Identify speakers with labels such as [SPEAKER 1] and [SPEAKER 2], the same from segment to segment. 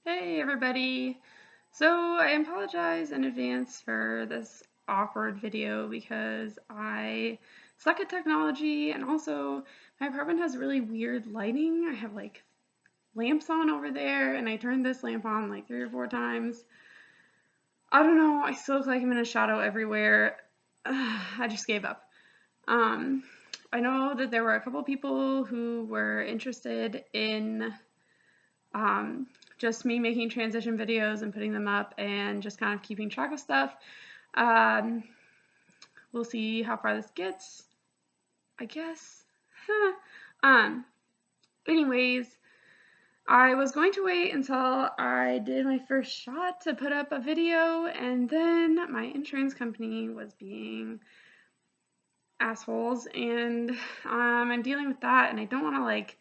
[SPEAKER 1] Hey everybody! So I apologize in advance for this awkward video because I suck at technology and also my apartment has really weird lighting. I have like lamps on over there and I turned this lamp on like 3 or 4 times. I don't know, I still look like I'm in a shadow everywhere. I just gave up. Um, I know that there were a couple people who were interested in um, just me making transition videos and putting them up and just kind of keeping track of stuff. Um, we'll see how far this gets, I guess. um, anyways, I was going to wait until I did my first shot to put up a video, and then my insurance company was being assholes, and I'm dealing with that, and I don't want to like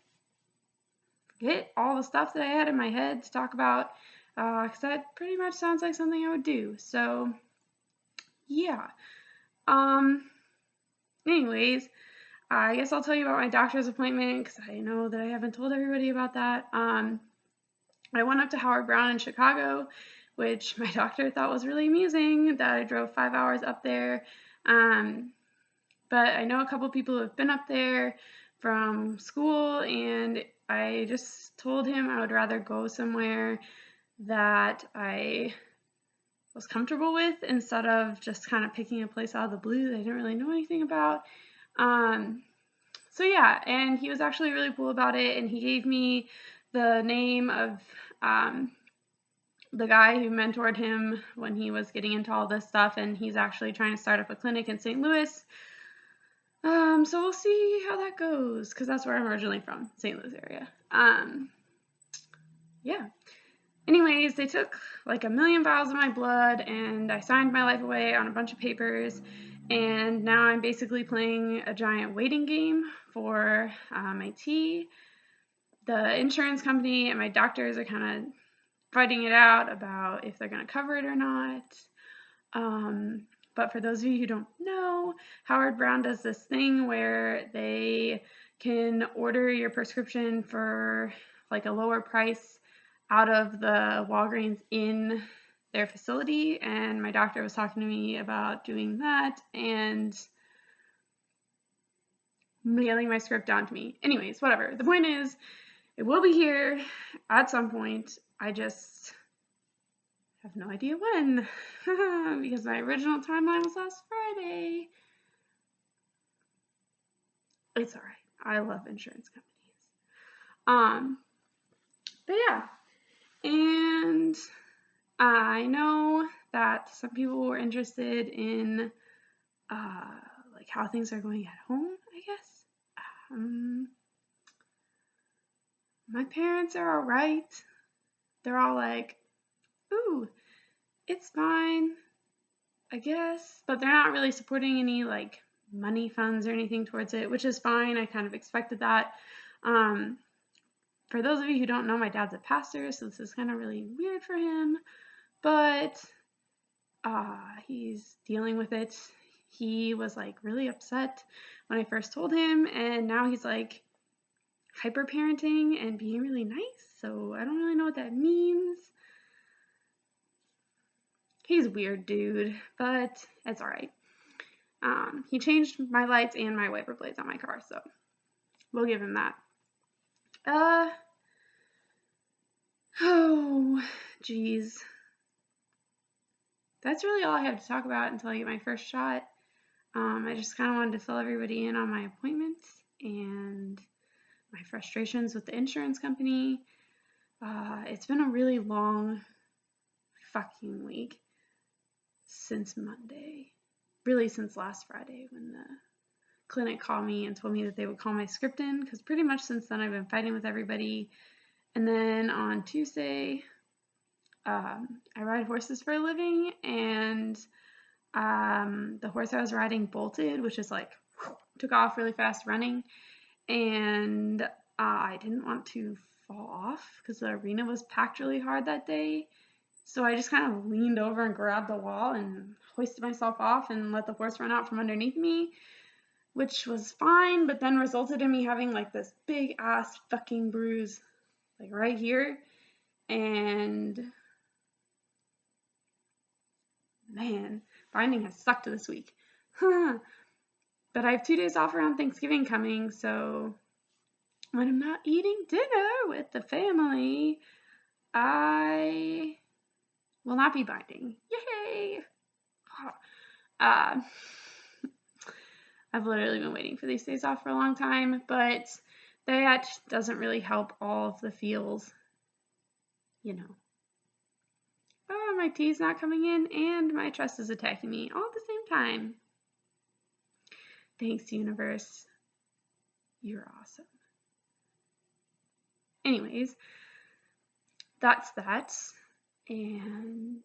[SPEAKER 1] forget all the stuff that I had in my head to talk about, because that pretty much sounds like something I would do. So, yeah. Um, anyways, I guess I'll tell you about my doctor's appointment because I know that I haven't told everybody about that. I went up to Howard Brown in Chicago, which my doctor thought was really amusing that I drove 5 hours up there. Um, but I know a couple people who have been up there from school, and I just told him I would rather go somewhere that I was comfortable with instead of just kind of picking a place out of the blue that I didn't really know anything about. Um, so yeah, and he was actually really cool about it, and he gave me the name of um, the guy who mentored him when he was getting into all this stuff, and he's actually trying to start up a clinic in St. Louis. So we'll see how that goes, because that's where I'm originally from, St. Louis area. Yeah. Anyways, they took like 1,000,000 vials of my blood, and I signed my life away on a bunch of papers, and now I'm basically playing a giant waiting game for my tea. The insurance company and my doctors are kind of fighting it out about if they're going to cover it or not. But for those of you who don't know, Howard Brown does this thing where they can order your prescription for like a lower price out of the Walgreens in their facility, and my doctor was talking to me about doing that and mailing my script down to me. Anyways, whatever. The point is, it will be here at some point. I just have no idea when because my original timeline was last Friday. It's all right. I love insurance companies. But yeah, and I know that some people were interested in like how things are going at home, I guess. Um, my parents are all right. They're all like, "Ooh, it's fine, I guess," but they're not really supporting any like money funds or anything towards it, which is fine. I kind of expected that. Um, for those of you who don't know, my dad's a pastor, so this is kind of really weird for him, but he's dealing with it. He was like really upset when I first told him, and now he's like hyper parenting and being really nice, so I don't really know what that means. He's a weird dude, but it's all right. He changed my lights and my wiper blades on my car, so we'll give him that. Oh, geez. That's really all I have to talk about until I get my first shot. I just kind of wanted to fill everybody in on my appointments and my frustrations with the insurance company. It's been a really long fucking week since Monday. Really, since last Friday when the clinic called me and told me that they would call my script in, because pretty much since then I've been fighting with everybody. And then on Tuesday, I ride horses for a living, and the horse I was riding bolted, which is like took off really fast running, and I didn't want to fall off because the arena was packed really hard that day. So I just kind of leaned over and grabbed the wall and hoisted myself off and let the horse run out from underneath me, which was fine, but then resulted in me having like this big ass fucking bruise like right here. And man, binding has sucked this week. But I have 2 days off around Thanksgiving coming, so when I'm not eating dinner with the family, I will not be binding. Yay! Uh, I've literally been waiting for these days off for a long time, but that doesn't really help all of the feels, you know. Oh, my tea's not coming in and my chest is attacking me all at the same time. Thanks, universe. You're awesome. Anyways, that's that. And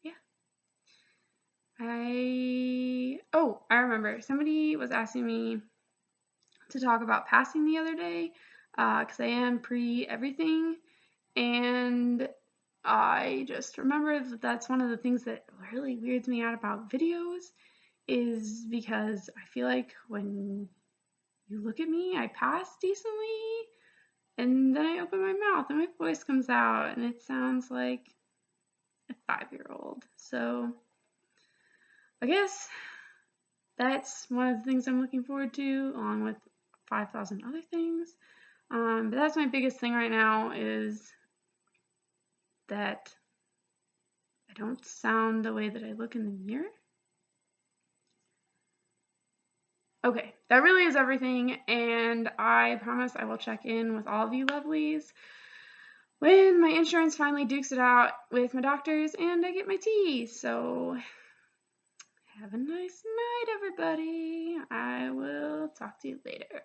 [SPEAKER 1] yeah. I remember somebody was asking me to talk about passing the other day because I am pre everything. And I just remember that that's one of the things that really weirds me out about videos is because I feel like when you look at me, I pass decently, and then I open my mouth and my voice comes out and it sounds like a 5-year-old. So I guess that's one of the things I'm looking forward to, along with 5,000 other things. But that's my biggest thing right now is that I don't sound the way that I look in the mirror. Okay, that really is everything, and I promise I will check in with all of you lovelies when my insurance finally dukes it out with my doctors and I get my tea. So have a nice night, everybody. I will talk to you later.